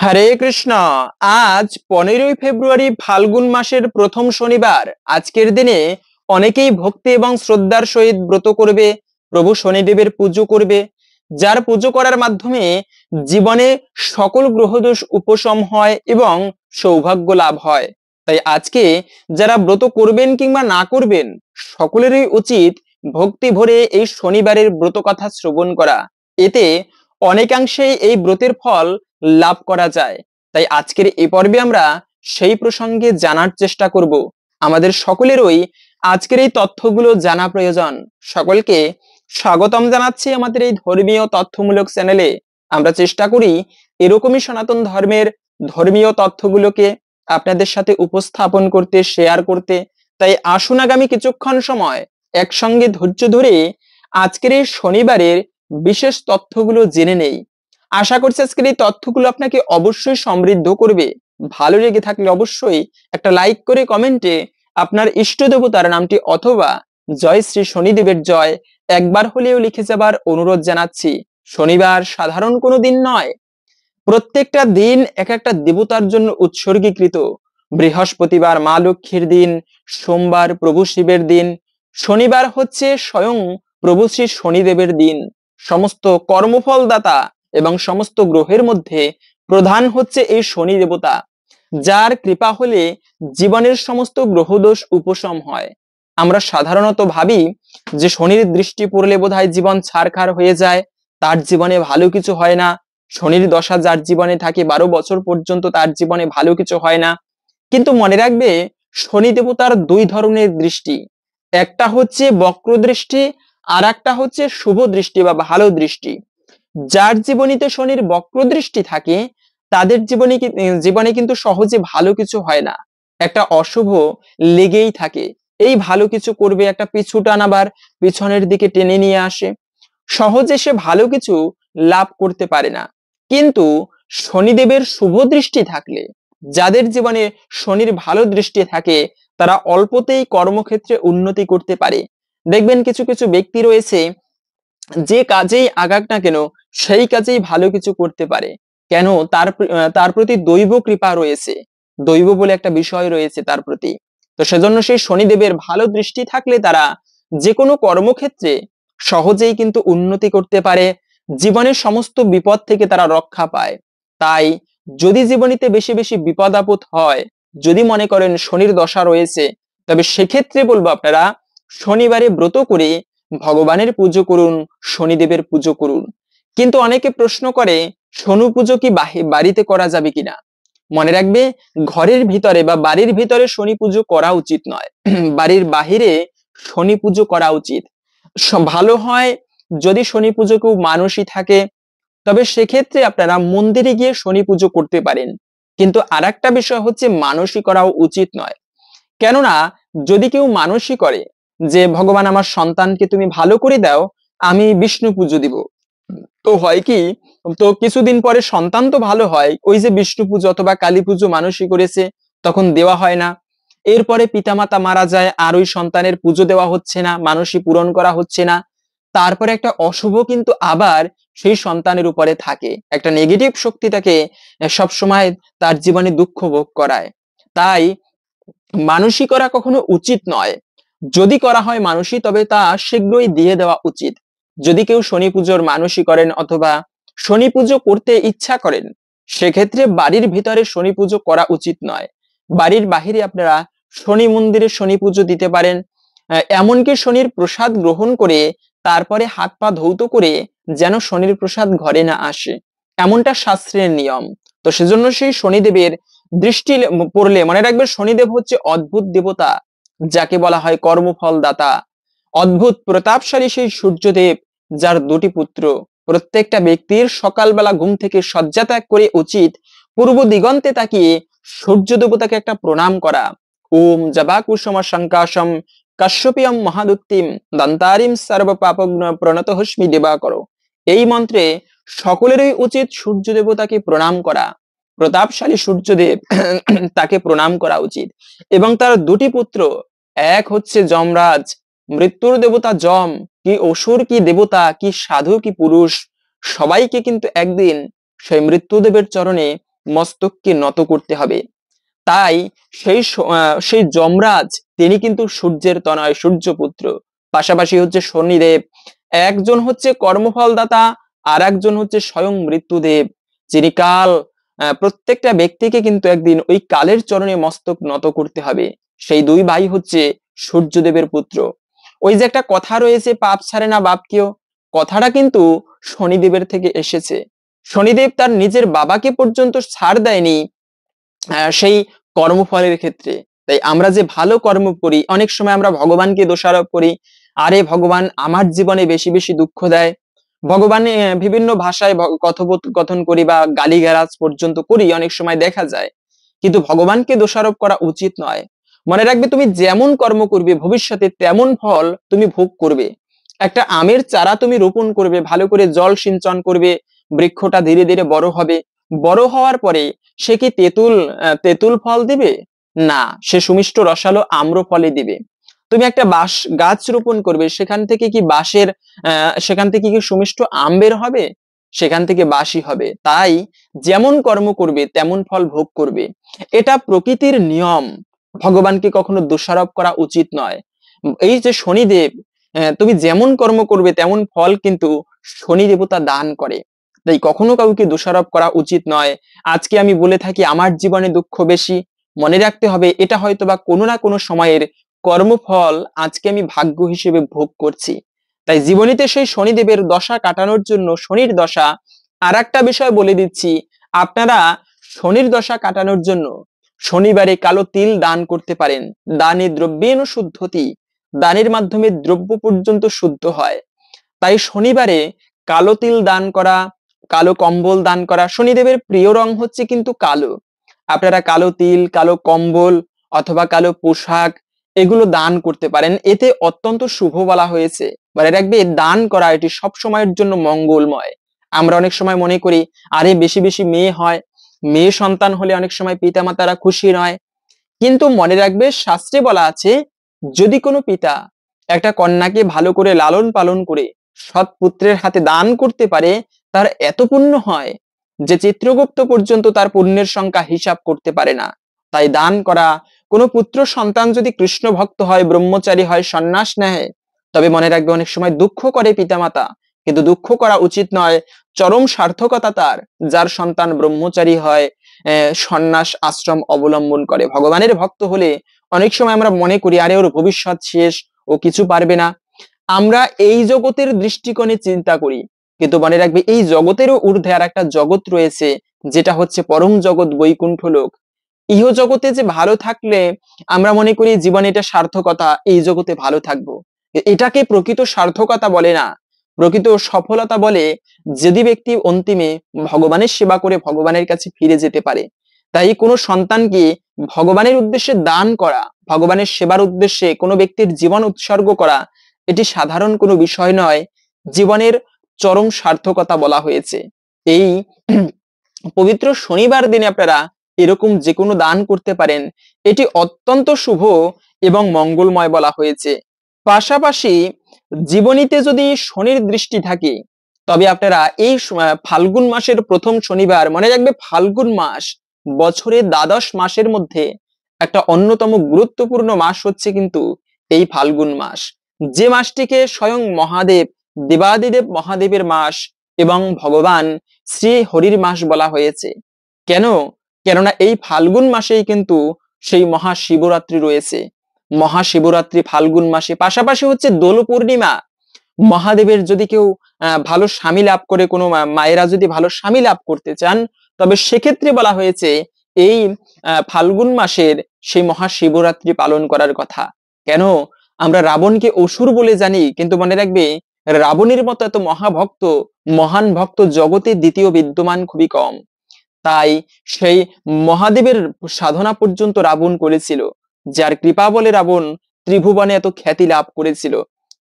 হরে কৃষ্ণ। আজ 15ই ফেব্রুয়ারি ফাল্গুন মাসের প্রথম শনিবার। আজকের দিনে অনেকেই ভক্তি এবং শ্রদ্ধার সহিত ব্রত করবে, প্রভু শনিদেবের পুজো করবে, যার পুজো করার মাধ্যমে জীবনে সকল গ্রহদোষ উপশম হয় এবং সৌভাগ্য লাভ হয়। তাই আজকে যারা ব্রত করবেন কিংবা না করবেন, সকলেরই উচিত ভক্তি ভরে এই শনিবারের ব্রত কথা শ্রবণ করা। এতে অনেকাংশেই এই ব্রতের ফল লাভ করা যায়। তাই আজকের এই পর্বে আমরা সেই প্রসঙ্গে জানার চেষ্টা করব। আমাদের সকলেরই আজকের এই তথ্যগুলো জানা প্রয়োজন। সকলকে স্বাগতম জানাচ্ছি আমাদের এই ধর্মীয় তথ্যমূলক চ্যানেলে। আমরা চেষ্টা করি এরকমই সনাতন ধর্মের ধর্মীয় তথ্যগুলোকে আপনাদের সাথে উপস্থাপন করতে, শেয়ার করতে। তাই আসুন আগামী কিছুক্ষণ সময় একসঙ্গে ধৈর্য ধরে আজকের এই শনিবারের বিশেষ তথ্যগুলো জেনে নেই। আশা করছি আজকের এই তথ্যগুলো আপনাকে অবশ্যই সমৃদ্ধ করবে। ভালো লেগে থাকলে অবশ্যই একটা লাইক করে কমেন্টে আপনার ইষ্ট দেবতার নামটি অথবা জয় শ্রী শনিদেবের জয় একবার হলেও লিখে যাবার অনুরোধ জানাচ্ছি। শনিবার সাধারণ কোনো দিন নয়, প্রত্যেকটা দিন এক একটা দেবতার জন্য উৎসর্গীকৃত। বৃহস্পতিবার মা লক্ষ্মীর দিন, সোমবার প্রভু শিবের দিন, শনিবার হচ্ছে স্বয়ং প্রভু শ্রী শনিদেবের দিন। সমস্ত কর্মফল দাতা এবং সমস্ত গ্রহের মধ্যে প্রধান হচ্ছে এই শনি দেবতা, যার কৃপা হলে জীবনের সমস্ত গ্রহদোষ উপশম হয়। আমরা সাধারণত ভাবি যে শনির দৃষ্টি পড়লে বোধহয় জীবন ছারখার হয়ে যায়, তার জীবনে ভালো কিছু হয় না। শনির দশা যার জীবনে থাকে 12 বছর পর্যন্ত তার জীবনে ভালো কিছু হয় না। কিন্তু মনে রাখবে, শনি দেবতার দুই ধরনের দৃষ্টি, একটা হচ্ছে বক্র দৃষ্টি আর একটা হচ্ছে শুভ দৃষ্টি বা ভালো দৃষ্টি। যার জীবনীতে শনির বক্র দৃষ্টি থাকে তাদের জীবনে কিন্তু সহজে ভালো কিছু হয় না, একটা অশুভ লেগেই থাকে। এই ভালো কিছু করবে, একটা পিছু টানাবার পিছনের দিকে টেনে নিয়ে আসে, সহজে সে ভালো কিছু লাভ করতে পারে না। কিন্তু শনিদেবের শুভ দৃষ্টি থাকলে, যাদের জীবনে শনির ভালো দৃষ্টি থাকে, তারা অল্পতেই কর্মক্ষেত্রে উন্নতি করতে পারে। দেখবেন কিছু কিছু ব্যক্তি রয়েছে, যে কাজেই আগাক না কেন সেই কাজেই ভালো কিছু করতে পারে। কেন? তার প্রতি দৈব কৃপা রয়েছে, দৈব বলে একটা বিষয় রয়েছে তার প্রতি। তো সেজন্য সেই শনিদেবের ভালো দৃষ্টি থাকলে তারা যে কোনো কর্মক্ষেত্রে সহজেই কিন্তু উন্নতি করতে পারে, জীবনের সমস্ত বিপদ থেকে তারা রক্ষা পায়। তাই যদি জীবনীতে বেশি বেশি বিপদ আপদ হয়, যদি মনে করেন শনির দশা রয়েছে, তবে সেক্ষেত্রে বলবো আপনারা শনিবারে ব্রত করে ভগবানের পুজো করুন, শনিদেবের পুজো করুন। কিন্তু অনেকে প্রশ্ন করে শনি পুজো কি বাড়িতে করা যাবে কিনা। মনে রাখবে, ঘরের ভিতরে বা বাড়ির ভিতরে শনি পুজো করা উচিত নয়, বাড়ির বাহিরে শনি পুজো করা উচিত। ভালো হয় যদি শনি পুজো কেউ মানুষই থাকে, তবে সেক্ষেত্রে আপনারা মন্দিরে গিয়ে শনি পুজো করতে পারেন। কিন্তু আরেকটা বিষয় হচ্ছে মানসী করাও উচিত নয়। কেননা যদি কেউ মানসী করে যে ভগবান আমার সন্তানকে তুমি ভালো করে দাও, আমি বিষ্ণু পুজো দিব, তো হয় কি, তো কিছুদিন পরে সন্তান তো ভালো হয়, ওই যে বিষ্ণু পুজো অথবা কালী পুজো মানসী করেছে তখন দেওয়া হয় না। এরপরে পিতামাতা মারা যায় আর ওই সন্তানের পুজো দেওয়া হচ্ছে না, মানসী পূরণ করা হচ্ছে না। তারপরে একটা অশুভ কিন্তু আবার সেই সন্তানের উপরে থাকে, একটা নেগেটিভ শক্তি তাকে সব সময় তার জীবনে দুঃখ ভোগ করায়। তাই মানসী করা কখনো উচিত নয়। যদি করা হয় মানসী, তবে তা শীঘ্রই দিয়ে দেওয়া উচিত। যদি কেউ শনি পুজোর মানসী করেন অথবা শনি পুজো করতে ইচ্ছা করেন, সেক্ষেত্রে বাড়ির ভিতরে শনি পুজো করা উচিত নয়। বাড়ির বাহিরে আপনারা শনি মন্দিরে শনি পুজো দিতে পারেন। এমনকি শনির প্রসাদ গ্রহণ করে তারপরে হাত পা ধৌত করে যেন শনির প্রসাদ ঘরে না আসে, এমনটা শাস্ত্রের নিয়ম। তো সেজন্য সেই শনিদেবের দৃষ্টি পড়লে মনে রাখবে, শনিদেব হচ্ছে অদ্ভুত দেবতা, যাকে বলা হয় কর্মফল দাতা। অদ্ভুত প্রতাপশালী সেই সূর্যদেব, যার দুটি পুত্র। প্রত্যেকটা ব্যক্তির সকালবেলা ঘুম থেকে শয্যা ত্যাগ করে উচিত পূর্ব দিগন্তে তাকিয়ে সূর্য দেবতাকে একটা প্রণাম করা। ওম জবাকুসুম শঙ্কাশম কাশ্যপিয়ম মহাদুত্তিম দন্তারিম সর্ব পাপগ্ন প্রণতহস্মি দেবাকর। এই মন্ত্রে সকলেরই উচিত সূর্য দেবতাকে প্রণাম করা। প্রতাপশালী সূর্যদেব, তাকে প্রণাম করা উচিত। এবং তার দুটি পুত্র, এক হচ্ছে যমরাজ, মৃত্যুর দেবতা যম, কি অসুর কি দেবতা, কি সাধু কি পুরুষ, সবাইকে কিন্তু একদিন সেই মৃত্যুদেবের চরণে মস্তককে নত করতে হবে। তাই সেই যমরাজ তিনি কিন্তু সূর্যের তনয়, সূর্যপুত্র। পাশাপাশি হচ্ছে শনিদেব, একজন হচ্ছে কর্মফলদাতা, আর একজন হচ্ছে স্বয়ং মৃত্যুদেব, যিনি কাল। প্রত্যেকটা ব্যক্তিকে কিন্তু একদিন ওই কালের চরণে মস্তক নত করতে হবে। সেই দুই ভাই হচ্ছে সূর্যদেবের পুত্র। ওই যে একটা কথা রয়েছে, পাপ ছাড়ে না বাপ কেউ, কথাটা কিন্তু শনিদেবের থেকে এসেছে। শনিদেব তার নিজের বাবাকে পর্যন্ত ছাড় দেয়নি সেই কর্মফলের ক্ষেত্রে। তাই আমরা যে ভালো কর্ম করি, অনেক সময় আমরা ভগবানকে দোষারোপ করি, আরে ভগবান আমার জীবনে বেশি বেশি দুঃখ দেয়। ভগবান বিভিন্ন ভাষায় কথোপকথন করি বা গালিগালাজ পর্যন্ত করি, অনেক সময় দেখা যায়। কিন্তু ভগবানকে দোষারোপ করা উচিত নয়। মনে রাখবে, তুমি যেমন কর্ম করবে ভবিষ্যতে তেমন ফল তুমি ভোগ করবে। একটা আমের চারা তুমি রোপণ করবে, ভালো করে জল সিঞ্চন করবে, বৃক্ষটা ধীরে ধীরে বড় হবে। বড় হওয়ার পরে সে কি তেঁতুল ফল দিবে? না, সে সুমিষ্ট রসালো আম্র ফলই দিবে। তুমি একটা বাঁশ গাছ রোপণ করবে, সেখান থেকে কি সেখান থেকে কি সুমিষ্ট আম বের হবে? সেখান থেকে বাঁশই হবে। তাই যেমন কর্ম করবে তেমন ফল ভোগ করবে, এটা প্রকৃতির নিয়ম। ভগবানকে কখনো দোষারোপ করা উচিত নয়। এই যে শনিদেব, তুমি যেমন কর্ম করবে তেমন ফল কিন্তু শনি দেবতা দান করে। তাই কখনো কাউকে দোষারোপ করা উচিত নয়। আজকে আমি বলে থাকি আমার জীবনে দুঃখ বেশি, মনে রাখতে হবে এটা হয়তো বা কোনো না কোনো সময়ের কর্মফল আজকে আমি ভাগ্য হিসেবে ভোগ করছি। তাই জীবনীতে সেই শনিদেবের দশা কাটানোর জন্য, শনির দশা আর একটা বিষয় বলে দিচ্ছি, আপনারা শনির দশা কাটানোর জন্য শনিবারে কালো তিল দান করতে পারেন। দানে দ্রব্যেন শুদ্ধতি, দানের মাধ্যমে দ্রব্য পর্যন্ত শুদ্ধ হয়। তাই শনিবারে কালো তিল দান করা, কালো কম্বল দান করা, শনিদেবের প্রিয় রং হচ্ছে কিন্তু কালো। আপনারা কালো তিল, কালো কম্বল অথবা কালো পোশাক এগুলো দান করতে পারেন, এতে অত্যন্ত শুভ বলা হয়েছে। মানে রাখবে, দান করা এটি সব সময়ের জন্য মঙ্গলময়। আমরা অনেক সময় মনে করি আরে বেশি বেশি মেয়ে হয়, মেয়ে সন্তান হলে অনেক সময় পিতামাতারা খুশি নয়। কিন্তু মনে রাখবে, শাস্ত্রে বলা আছে যদি কোনো পিতা একটা কন্যাকে ভালো করে লালন পালন করে সৎ পুত্রের হাতে দান করতে পারে, তার এত পুণ্য হয় যে চিত্রগুপ্ত পর্যন্ত তার পুণ্যের সংখ্যা হিসাব করতে পারে না। তাই দান করা, কোনো পুত্র সন্তান যদি কৃষ্ণ ভক্ত হয়, ব্রহ্মচারী হয়, সন্ন্যাস নেয়, তবে মনে রাখবে অনেক সময় দুঃখ করে পিতামাতা, কিন্তু দুঃখ করা উচিত নয়। চরম সার্থকতা তার, যার সন্তান ব্রহ্মচারী হয়, সন্ন্যাস আশ্রম অবলম্বন করে। ভগবানের ভক্ত হলে অনেক সময় আমরা মনে করি আরে ওর ভবিষ্যৎ শেষ, ও কিছু পারবে না। আমরা এই জগতের দৃষ্টিকোণে চিন্তা করি, কিন্তু মনে রাখবে এই জগতেরও ঊর্ধ্বে আর একটা জগৎ রয়েছে, যেটা হচ্ছে পরম জগৎ, বৈকুণ্ঠ লোক। ইহ জগতে যে ভালো থাকলে আমরা মনে করি জীবনে এটা সার্থকতা, এই জগতে ভালো থাকবো, এটাকে প্রকৃত সার্থকতা বলে না। প্রকৃত সফলতা বলে যদি ব্যক্তি অন্তিমে ভগবানের সেবা করে ভগবানের কাছে ফিরে যেতে পারে। তাই কোনো সন্তানকে ভগবানের উদ্দেশ্যে দান করা, ভগবানের সেবার উদ্দেশ্যে কোনো ব্যক্তির জীবন উৎসর্গ করা, এটি সাধারণ কোনো বিষয় নয়, জীবনের চরম সার্থকতা বলা হয়েছে। এই পবিত্র শনিবার দিনে আপনারা এরকম যে কোনো দান করতে পারেন, এটি অত্যন্ত শুভ এবং মঙ্গলময় বলা হয়েছে। পাশাপাশি জীবনীতে যদি শনির দৃষ্টি থাকে, তবে আপনারা এই ফাল্গুন মাসের প্রথম শনিবার, মনে রাখবে ফাল্গুন মাস বছরের দ্বাদশ মাসের মধ্যে একটা অন্যতম গুরুত্বপূর্ণ মাস হচ্ছে কিন্তু এই ফাল্গুন মাস, যে মাসটিকে স্বয়ং মহাদেব, দেবাদিদেব মহাদেবের মাস এবং ভগবান শ্রী হরির মাস বলা হয়েছে। কেন? কেননা এই ফাল্গুন মাসেই কিন্তু সেই মহাশিবরাত্রি রয়েছে। মহাশিবরাত্রি ফাল্গুন মাসে, পাশাপাশি হচ্ছে দোল পূর্ণিমা। মহাদেবের যদি কেউ ভালো স্বামী লাভ করে, কোনো মায়েরা যদি ভালো স্বামী লাভ করতে চান, তবে সেক্ষেত্রে বলা হয়েছে এই ফাল্গুন মাসের সেই মহাশিবরাত্রি পালন করার কথা। কেন? আমরা রাবণকে অসুর বলে জানি, কিন্তু মনে রাখবে রাবণের মতো এত মহাভক্ত, মহান ভক্ত জগতে দ্বিতীয় বিদ্যমান খুবই কম। তাই সেই মহাদেবের সাধনা পর্যন্ত রাবণ করেছিল, যার কৃপা বলে রাবণ ত্রিভুবনে এত খ্যাতি লাভ করেছিল।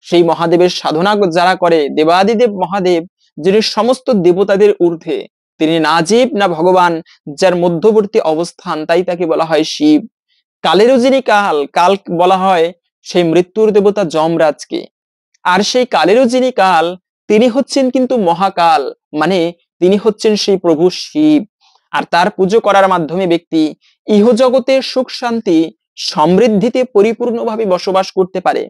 সেই মহাদেবের সাধনা যারা করে, দেবাদিদেব মহাদেব যিনি সমস্ত দেবতাদের ঊর্ধ্বে, তিনি না জীব না ভগবান, যার মধ্যবর্তী অবস্থান, তাই তাকে বলা হয় শিব। কালেরও যিনি কাল, কাল বলা হয় সেই মৃত্যুর দেবতা যমরাজকে। আর সেই কালেরও যিনি কাল, তিনি হচ্ছেন কিন্তু মহাকাল, মানে তিনি হচ্ছেন সেই প্রভু শিব। আর তার পুজো করার মাধ্যমে ব্যক্তি ইহজগতে সুখ শান্তি সমৃদ্ধিতে পরিপূর্ণভাবে বসবাস করতে পারে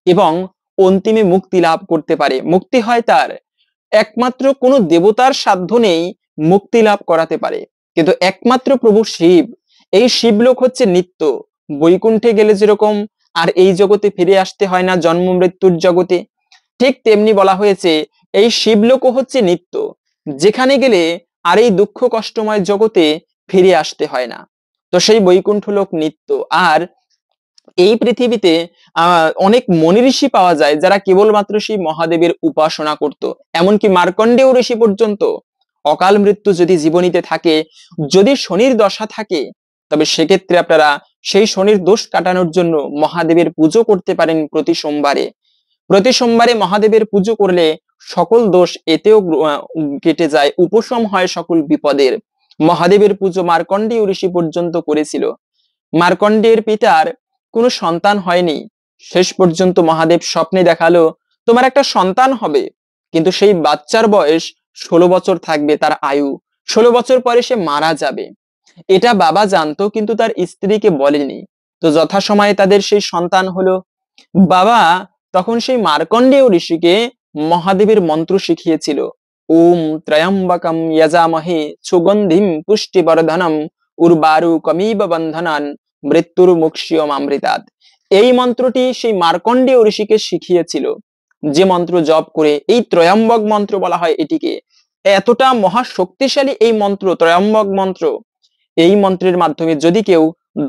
এবং অন্তিমে মুক্তি লাভ করতে পারে। মুক্তি হয় তার, একমাত্র কোনো দেবতার সাধ্য নেই মুক্তি লাভ করাতে পারে, কিন্তু একমাত্র প্রভু শিব। এই শিবলোক হচ্ছে নিত্য। বৈকুণ্ঠে গেলে যেরকম আর এই জগতে ফিরে আসতে হয় না জন্ম মৃত্যুর জগতে, ঠিক তেমনি বলা হয়েছে এই শিবলোকও হচ্ছে নিত্য, যেখানে গেলে আর এই দুঃখ কষ্টময় জগতে ফিরে আসতে হয় না। তো সেই বৈকুণ্ঠ লোক নিত্য। আর এই পৃথিবীতে অনেক মনি ঋষি পাওয়া যায় যারা কেবলমাত্র সেই মহাদেবের উপাসনা করত। এমনকি মার্কণ্ডেয় ঋষি পর্যন্ত অকাল মৃত্যু যদি জীবনীতে থাকে, যদি শনির দশা থাকে, তবে সেক্ষেত্রে আপনারা সেই শনির দোষ কাটানোর জন্য মহাদেবের পুজো করতে পারেন প্রতি সোমবারে। প্রতি সোমবারে মহাদেবের পুজো করলে সকল দোষ এতেও কেটে যায়, উপশম হয় সকল বিপদের। মহাদেবের পুজো মার্কণ্ডেয় ঋষি পর্যন্ত করেছিল। মার্কণ্ডেয়ের পিতার কোনো সন্তান হয়নি, শেষ পর্যন্ত মহাদেব স্বপ্নে দেখালো তোমার একটা সন্তান হবে, কিন্তু সেই বাচ্চার বয়স 16 বছর থাকবে তার আয়ু, 16 বছর পরে সে মারা যাবে। এটা বাবা জানতো কিন্তু তার স্ত্রীকে বলেনি। তো যথাসময়ে তাদের সেই সন্তান হলো। বাবা তখন সেই মার্কণ্ডেয় ঋষিকে মহাদেবের মন্ত্র শিখিয়েছিল, ওম ত্রয়ম্বকম যজামহে সুগন্ধিম পুষ্টিবর্ধনম উর্বারুকমিব বন্ধনান মৃত্যুর মুক্ষ্যমামৃতাৎ। এই মন্ত্রটি সেই মার্কণ্ডেয় ঋষিকে শিখিয়েছিল, যে মন্ত্র জপ করে, এই ত্রয়ম্বক মন্ত্র বলা হয় এটিকে, এতটা মহাশক্তিশালী এই মন্ত্র ত্রয়ম্বক মন্ত্র। এই মন্ত্রের মাধ্যমে যদি কেউ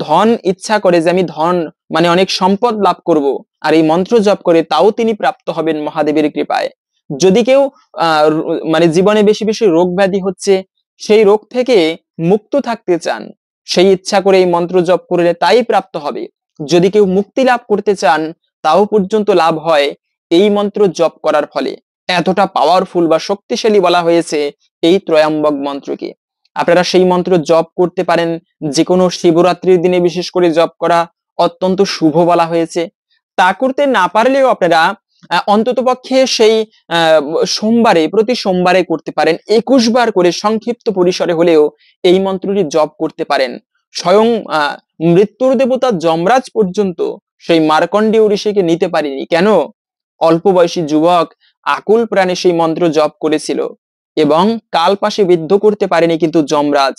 ধন ইচ্ছা করে যে আমি ধন মানে অনেক সম্পদ লাভ করব, আর এই মন্ত্র জপ করে, তাও তিনি প্রাপ্ত হবেন মহাদেবের কৃপায়। যদি কেউ মানে জীবনে বেশি বেশি রোগ ব্যাধি হচ্ছে, সেই রোগ থেকে মুক্ত থাকতে চান, সেই ইচ্ছা করে এই মন্ত্র জপ করলে তাই প্রাপ্ত হবে। যদি কেউ মুক্তি লাভ করতে চান, তাও পর্যন্ত লাভ হয় এই মন্ত্র জপ করার ফলে। এতটা পাওয়ারফুল বা শক্তিশালী বলা হয়েছে এই ত্রয়ম্বক মন্ত্রকে। আপনারা সেই মন্ত্র জপ করতে পারেন। যে কোনো শিবরাত্রির দিনে বিশেষ করে জপ করা অত্যন্ত শুভ বলা হয়েছে। তা করতে না পারলেও আপনারা অন্তত পক্ষে সেই সোমবারে, প্রতি সোমবারে করতে পারেন 21 বার করে, সংক্ষিপ্ত পরিসরে হলেও এই মন্ত্রটি জপ করতে পারেন। স্বয়ং মৃত্যুর দেবতা যমরাজ পর্যন্ত সেই মার্কণ্ডেয় ঋষিকে নিতে পারেনি। কেন? অল্প বয়সী যুবক আকুল প্রাণে সেই মন্ত্র জপ করেছিল এবং কাল পাশে বিদ্ধ করতে পারেনি। কিন্তু যমরাজ,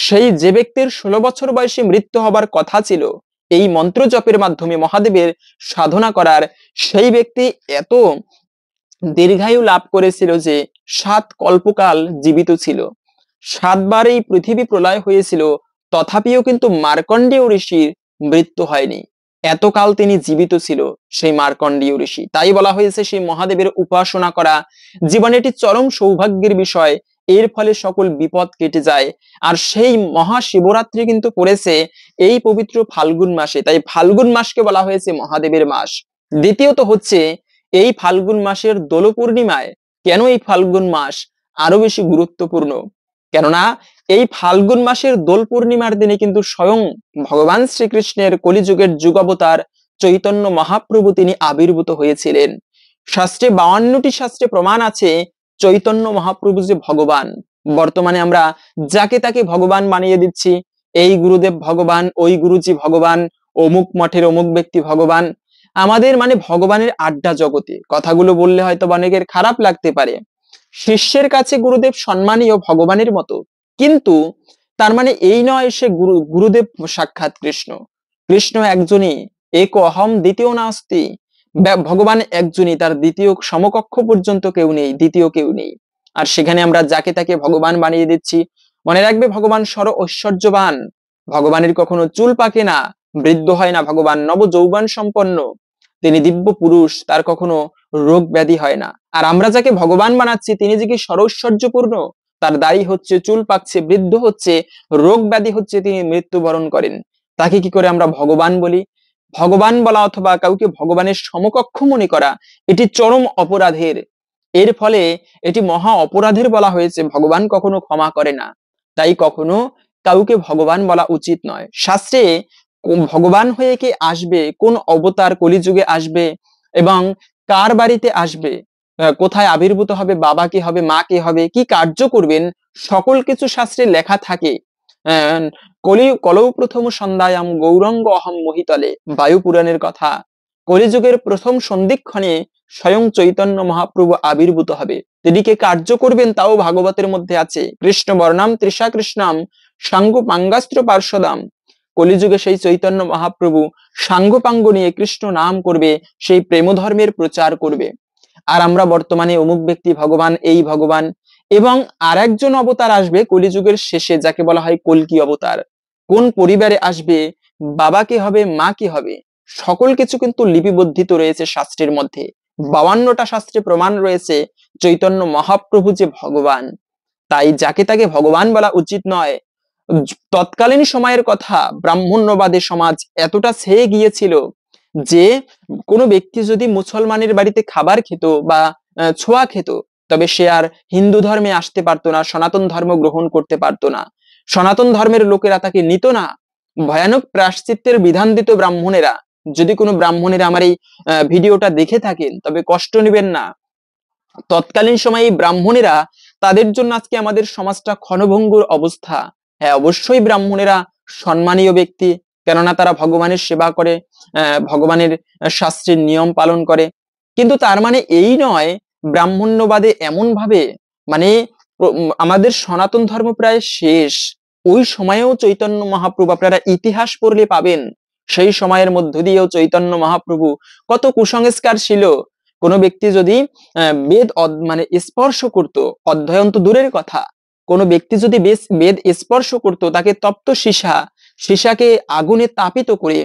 সেই যে ব্যক্তির 16 বছর বয়সে মৃত্যু হবার কথা ছিল এই মন্ত্র জপের মাধ্যমে মহাদেবের সাধনা করার, সেই ব্যক্তি এত দীর্ঘায়ু লাভ করেছিল যে 7 কল্পকাল জীবিত ছিল। 7 বার এই পৃথিবী প্রলয় হয়েছিল, তথাপিও কিন্তু মার্কণ্ডেয় ঋষির মৃত্যু হয়নি। এতকাল তিনি জীবিত ছিল সেই মার্কণ্ডেয় ঋষি। তাই বলা হয়েছে সেই মহাদেবের উপাসনা করা জীবনে একটি চরম সৌভাগ্যের বিষয়, এর ফলে সকল বিপদ কেটে যায়। আর সেই মহাশিবরাত্রি কিন্তু পড়েছে এই পবিত্র ফাল্গুন মাসে, তাই ফাল্গুন মাসকে বলা হয়েছে মহাদেবের মাস। দ্বিতীয়ত হচ্ছে এই ফাল্গুন মাসের দোল পূর্ণিমায়, কেন এই ফাল্গুন মাস আরো বেশি গুরুত্বপূর্ণ, কেননা এই ফাল্গুন মাসের দোল পূর্ণিমার দিনে কিন্তু স্বয়ং ভগবান শ্রীকৃষ্ণের কলিযুগের যুগাবতার চৈতন্য মহাপ্রভু তিনি আবির্ভূত হয়েছিলেন। শাস্ত্রে 52টি শাস্ত্রে প্রমাণ আছে চৈতন্য মহাপ্রভু যে ভগবান। বর্তমানে আমরা যাকে তাকে ভগবান বানিয়ে দিচ্ছি, এই গুরুদেব ভগবান, ওই গুরুজি ভগবান, অমুক মঠের অমুক ব্যক্তি ভগবান। আমাদের মানে ভগবানের আড্ডা জগতে কথাগুলো বললে হয়তো অনেকের খারাপ লাগতে পারে। শিষ্যের কাছে গুরুদেব সম্মানীয় ভগবানের মতো, কিন্তু তার মানে এই নয় সে গুরুদেব সাক্ষাৎ কৃষ্ণ। কৃষ্ণ একজনই, এক অহম দ্বিতীয় নাস্তি। ভগবান একজনই, তার দ্বিতীয় সমকক্ষ পর্যন্ত কেউ নেই, দ্বিতীয় কেউ নেই। আর সেখানে আমরা যাকে তাকে ভগবান বানিয়ে দিচ্ছি। মনে রাখবে ভগবান সর ঐশ্বর্যবান, ভগবানের কখনো চুল পাকে না, বৃদ্ধ হয় না, ভগবান নব যৌবন সম্পন্ন, তিনি দিব্য পুরুষ, তার কখনো রোগ ব্যাধি হয় না। আর আমরা যাকে ভগবান বানাচ্ছি তিনি যে কি সরৈশ্বর্যপূর্ণ, তার দাড়ি হচ্ছে, চুল পাকছে, বৃদ্ধ হচ্ছে, রোগ ব্যাধি হচ্ছে, তিনি মৃত্যুবরণ করেন, তাকে কি করে আমরা ভগবান বলি? ভগবান বলা অথবা কাউকে ভগবানের সমকক্ষ মনে করা এটি চরম অপরাধের। এর ফলে এটি মহা অপরাধের বলা হয়েছে। ভগবান কখনো ক্ষমা করে না, তাই কখনো কাউকে ভগবান বলা উচিত নয়। শাস্ত্রে ভগবান হয়ে কে আসবে, কোন অবতার কলিযুগে আসবে এবং কার বাড়িতে আসবে, কোথায় আবির্ভূত হবে, বাবা কে হবে, মা কে হবে, কি কার্য করবেন, সকল কিছু শাস্ত্রে লেখা থাকে। কলৌ প্রথম সন্ধ্যায়াম গৌরঙ্গ অহম মহিতলে, বায়ু পুরাণের কথা। কলিযুগের প্রথম সন্ধিক্ষণে স্বয়ং চৈতন্য মহাপ্রভু আবির্ভূত হবে। তিনি কে কার্য করবেন তাও ভাগবতের মধ্যে আছে। কৃষ্ণ বর্ণাম তৃষা কৃষ্ণাম সাঙ্গপাঙ্গাস্ত্র পার্শ্বদাম। কলিযুগে সেই চৈতন্য মহাপ্রভু সাঙ্গপাঙ্গ নিয়ে কৃষ্ণ নাম করবে, সেই প্রেম ধর্মের প্রচার করবে। আর আমরা বর্তমানে অমুক ব্যক্তি ভগবান, এই ভগবান, এবং আর একজন অবতার আসবে কলিযুগের শেষে, যাকে বলা হয় কল্কি অবতার। কোন পরিবারে আসবে, বাবা কি হবে, মা কি হবে, সকল কিছু কিন্তু লিপিবদ্ধিত রয়েছে শাস্ত্রের মধ্যে। 52টা শাস্ত্রে প্রমাণ রয়েছে চৈতন্য মহাপ্রভু যে ভগবান। তাই যাকে তাকে ভগবান বলা উচিত নয়। তৎকালীন সময়ের কথা, ব্রাহ্মণ্যবাদী সমাজ এতটা ছেয়ে গিয়েছিল যে কোনো ব্যক্তি যদি মুসলমানের বাড়িতে খাবার খেত বা ছোঁয়া খেত, তবে সে আর হিন্দু ধর্মে আসতে পারতো না, সনাতন ধর্ম গ্রহণ করতে পারতো না। সনাতন ধর্মের লোকেরা তাকে নিত না। ভয়ানক প্রায়শ্চিত্তের বিধান দিত ব্রাহ্মণেরা। যদি কোনো ব্রাহ্মণেরা আমার এই ভিডিওটা দেখে থাকেন, তবে কষ্ট নেবেন না। তৎকালীন সময়ে এই ব্রাহ্মণেরা, তাদের জন্য আজকে আমাদের সমাজটা ক্ষণভঙ্গুর অবস্থা। হ্যাঁ, অবশ্যই ব্রাহ্মণেরা সম্মানীয় ব্যক্তি, কেননা তারা ভগবানের সেবা করে, ভগবানের শাস্ত্রের নিয়ম পালন করে। কিন্তু তার মানে এই নয় ব্রাহ্মণ্যবাদে এমন ভাবে, মানে আমাদের সনাতন ধর্ম প্রায় শেষ। ওই সময়েও চৈতন্য মহাপ্রভু, আপনারা ইতিহাস পড়লে পাবেন, সেই সময়ের মধ্য দিয়েও চৈতন্য মহাপ্রভু কত কুসংস্কার ছিল। কোনো ব্যক্তি যদি বেদ মানে স্পর্শ করত, অধ্যয়ন তো দূরের কথা, কোনো ব্যক্তি যদি বেদ স্পর্শ করত, তাকে তপ্ত সীসাকে আগুনে তাপিত করে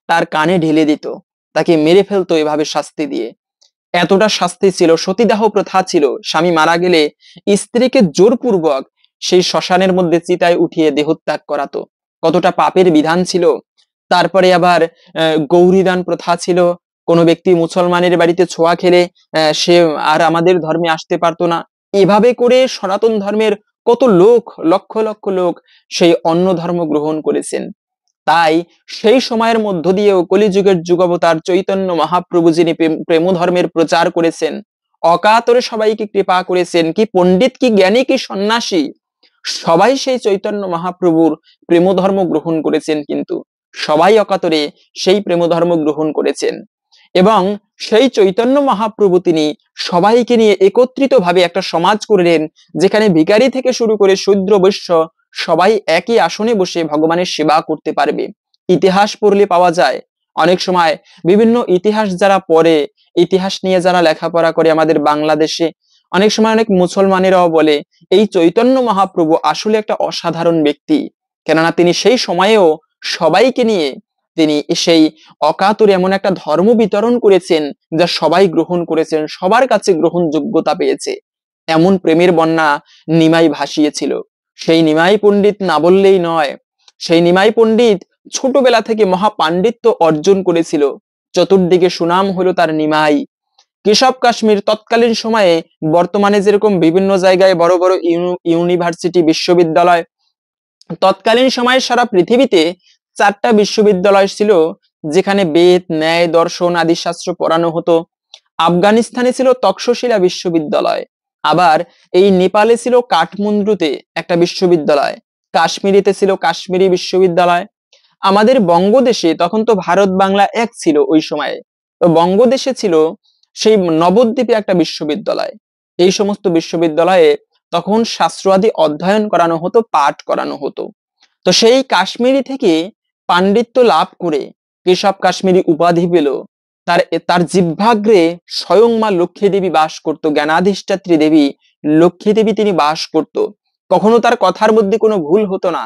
তার কানে ঢেলে দিত, তাকে মেরে ফেলতো এভাবে শাস্তি দিয়ে। এতটা শাস্তি ছিল। সতীদাহ প্রথা ছিল, স্বামী মারা গেলে স্ত্রীকে জোরপূর্বক সেই শ্মশানের মধ্যে চিতায় উঠিয়ে দেহত্যাগ করাতো। কতটা পাপের বিধান ছিল। তারপরে আবার গৌরীদান প্রথা ছিল। কোনো ব্যক্তি মুসলমানের বাড়িতে ছোঁয়া খেলে সে আর আমাদের ধর্মে আসতে পারতো না। এভাবে করে সনাতন ধর্মের কত লোক, লক্ষ লক্ষ লোক সেই অন্য ধর্ম গ্রহণ করেছেন। তাই সেই সময়ের মধ্য দিয়েও কলিযুগের যুগাবতার চৈতন্য মহাপ্রভু, যিনি প্রেম ধর্মের প্রচার করেছেন, অকাতরে সবাইকে কৃপা করেছেন, কি পণ্ডিত, কি জ্ঞানী, কি সন্ন্যাসী, সবাই সেই চৈতন্য মহাপ্রভুর প্রেম ধর্ম গ্রহণ করেছেন। কিন্তু সবাই অকাতরে সেই প্রেম ধর্ম গ্রহণ করেছেন। এবং সেই চৈতন্য মহাপ্রভু তিনি সবাইকে নিয়ে একত্রিত ভাবে একটা সমাজ করলেন, যেখানে ভিখারি থেকে শুরু করে শূদ্র বৈশ্য সবাই একই আসনে বসে ভগবানের সেবা করতে পারবে। ইতিহাস পড়লে পাওয়া যায়। অনেক সময় বিভিন্ন ইতিহাস যারা পড়ে, ইতিহাস নিয়ে যারা লেখাপড়া করে আমাদের বাংলাদেশে, অনেক সময় অনেক মুসলমানেরাও বলে এই চৈতন্য মহাপ্রভু আসলে একটা অসাধারণ ব্যক্তি, কেননা তিনি সেই সময়েও সবাইকে নিয়ে তিনি সেই অকাতরে এমন একটা ধর্ম বিতরণ করেছেন যা সবাই গ্রহণ করেছেন, সবার কাছে গ্রহণযোগ্যতা পেয়েছে। এমন প্রেমের বন্যা নিমাই ভাসিয়েছিল। সেই নিমাই পণ্ডিত না বললেই নয়। সেই নিমাই পণ্ডিত ছোটবেলা থেকে মহাপাণ্ডিত্য অর্জন করেছিল। চতুর্দিকে সুনাম হলো তার নিমাই। কেশব কাশ্মীর তৎকালীন সময়ে, বর্তমানে যেরকম বিভিন্ন জায়গায় বড় বড় ইউনিভার্সিটি, বিশ্ববিদ্যালয়, তৎকালীন সময়ে সারা পৃথিবীতে 4টা বিশ্ববিদ্যালয় ছিল, যেখানে বেদ, ন্যায়, দর্শন আদি শাস্ত্র পড়ানো হতো। আফগানিস্তানে ছিল তক্ষশিলা বিশ্ববিদ্যালয়। আবার এই নেপালে ছিল কাঠমান্ডুতে একটা বিশ্ববিদ্যালয়। কাশ্মীরিতে ছিল কাশ্মীরি বিশ্ববিদ্যালয়। আমাদের বঙ্গদেশে, তখন তো ভারত বাংলা এক ছিল ওই সময়ে, তো বঙ্গদেশে ছিল সেই নবদ্বীপে একটা বিশ্ববিদ্যালয়। এই সমস্ত বিশ্ববিদ্যালয়ে তখন শাস্ত্রাদি অধ্যয়ন করানো হতো, পাঠ করানো হতো। তো সেই কাশ্মীরি থেকে পাণ্ডিত্য লাভ করে কেশব কাশ্মীরি উপাধি পেল। তার জিহ্বাগ্রে স্বয়ং মা লক্ষ্মী দেবী বাস করত, জ্ঞানাধিষ্ঠাত্রী দেবী লক্ষ্মী দেবী তিনি বাস করত। কখনো তার কথার মধ্যে কোনো ভুল হতো না।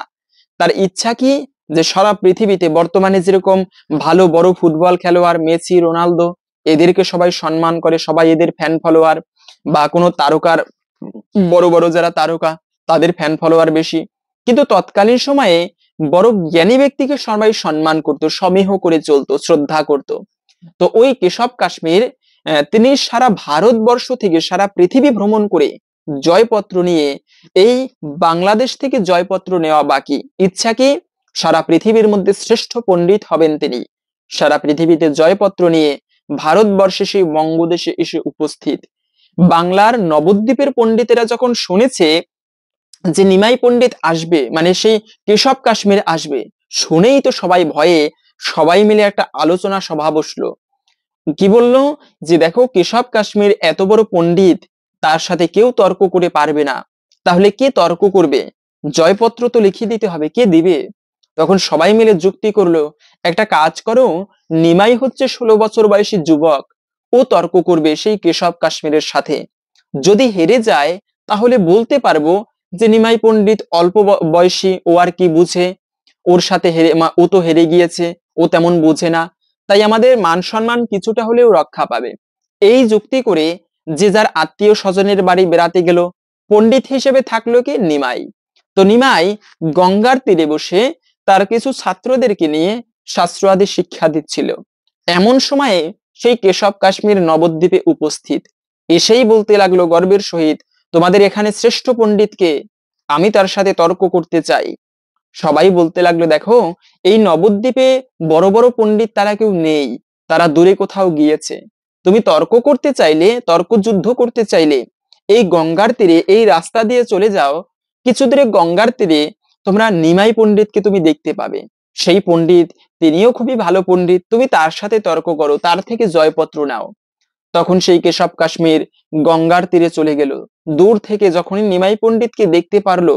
তার ইচ্ছা কি, যে সারা পৃথিবীতে বর্তমানে যেরকম ভালো বড় ফুটবল খেলোয়াড় মেসি, রোনালদো, এদেরকে সবাই সম্মান করে, সবাই এদের ফ্যান ফলোয়ার, বা কোনো তারকার, বড় বড় যারা তারকা তাদের ফ্যান ফলোয়ার বেশি। কিন্তু তৎকালীন সময়ে বড় জ্ঞানী ব্যক্তিকে সবাই সম্মান করত, সমীহ করে চলতো, শ্রদ্ধা করত। তো ওই কেশব কাশ্মীর তিনি সারা ভারতবর্ষ থেকে সারা পৃথিবী ভ্রমণ করে জয়পত্র নিয়ে, এই বাংলাদেশ থেকে জয়পত্র নেওয়া বাকি। ইচ্ছা কি, সারা পৃথিবীর মধ্যে শ্রেষ্ঠ পণ্ডিত হবেন তিনি। সারা পৃথিবীতে জয়পত্র নিয়ে ভারতবর্ষে সেই বঙ্গদেশে এসে উপস্থিত। বাংলার নবদ্বীপের পণ্ডিতেরা যখন শুনেছে যে নিমাই পণ্ডিত আসবে, মানে সেই কেশব কাশ্মীর আসবে, শুনেই তো সবাই ভয়ে সবাই মিলে একটা আলোচনা সভা বসলো। কি বললো, যে দেখো কেশব কাশ্মীর এত বড় পণ্ডিত, তার সাথে কেউ তর্ক করে পারবে না। তাহলে কে তর্ক করবে? জয়পত্র তো লিখে দিতে হবে, কে দিবে? তখন সবাই মিলে যুক্তি করলো, একটা কাজ করো, নিমাই হচ্ছে 16 বছর বয়সী যুবক, ও তর্ক করবে সেই কেশব কাশ্মীরের সাথে। যদি হেরে যায় তাহলে বলতে পারবো যে নিমাই পণ্ডিত অল্প বয়সী, ও আর কি বুঝে, ওর সাথে ও তো হেরে গিয়েছে, ও তেমন বুঝে না, তাই আমাদের মান সম্মান কিছুটা হলেও রক্ষা পাবে। এই যুক্তি করে যে যার আত্মীয় স্বজনের বাড়ি বেড়াতে গেল। পণ্ডিত হিসেবে থাকলো কি নিমাই। তো নিমাই গঙ্গার তীরে বসে তার কিছু ছাত্রদেরকে নিয়ে শাস্ত্রাদি শিক্ষা দিচ্ছিল। এমন সময়ে সেই কেশব কাশ্মীর নবদ্বীপে উপস্থিত, এসেই বলতে লাগলো গর্বের সহিত, তোমাদের এখানে শ্রেষ্ঠ পণ্ডিতকে, আমি তার সাথে তর্ক করতে চাই। সবাই বলতে লাগলো, দেখো এই নবদ্বীপে বড় বড় পণ্ডিত তারা কেউ নেই, তারা দূরে কোথাও গিয়েছে। তুমি তর্ক করতে চাইলে, তর্ক যুদ্ধ করতে চাইলে এই গঙ্গার তীরে এই রাস্তা দিয়ে চলে যাও, কিছু দূরে গঙ্গার তীরে তোমরা নিমাই পণ্ডিতকে তুমি দেখতে পাবে। সেই পণ্ডিত, তিনিও খুবই ভালো পণ্ডিত, তুমি তার সাথে তর্ক করো, তার থেকে জয়পত্র নাও। তখন সেই কেশব কাশ্মীর গঙ্গার তীরে চলে গেল। দূর থেকে যখনই নিমাই পণ্ডিতকে দেখতে পারলো,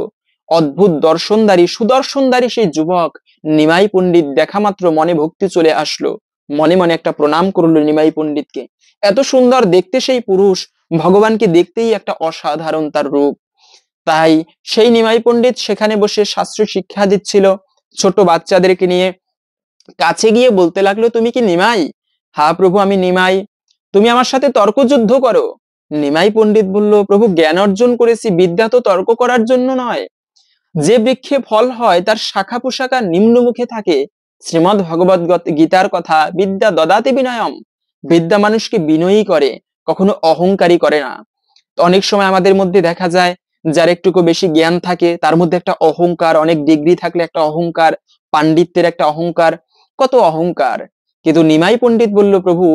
অদ্ভুত দর্শনদারী সুদর্শনদারী সেই যুবক নিমাই পণ্ডিত দেখা মাত্র মনে ভক্তি চলে আসলো। মনে মনে একটা প্রণাম করলো নিমাই পণ্ডিতকে। এত সুন্দর দেখতে সেই পুরুষ, ভগবানকে দেখতেই একটা অসাধারণ তার রূপ। তাই সেই নিমাই পণ্ডিত সেখানে বসে শাস্ত্র শিক্ষা দিচ্ছিল ছোট বাচ্চাদেরকে নিয়ে। কাছে গিয়ে বলতে লাগলো, তুমি কি নিমাই? হ্যাঁ প্রভু, আমি নিমাই। তুমি আমার সাথে তর্কযুদ্ধ করো। নিমাই পণ্ডিত বলল, প্রভু জ্ঞান অর্জন করেছি, বিদ্যা তো তর্ক করার জন্য নয়। যে বৃক্ষে ফল হয় তার শাখা পোশাকা নিম্নমুখে থাকে। শ্রীমদ ভগবত গীতার কথা, বিদ্যা দদাতি বিনয়ম। বিদ্যা মানুষকে বিনয়ী করে, কখনো অহংকারী করে না। তো অনেক সময় আমাদের মধ্যে দেখা যায়, যার একটুকু বেশি জ্ঞান থাকে তার মধ্যে একটা অহংকার, অনেক ডিগ্রি থাকলে একটা অহংকার, পাণ্ডিত্যের একটা অহংকার, কত অহংকার। কিন্তু নিমাই পণ্ডিত বলল, প্রভু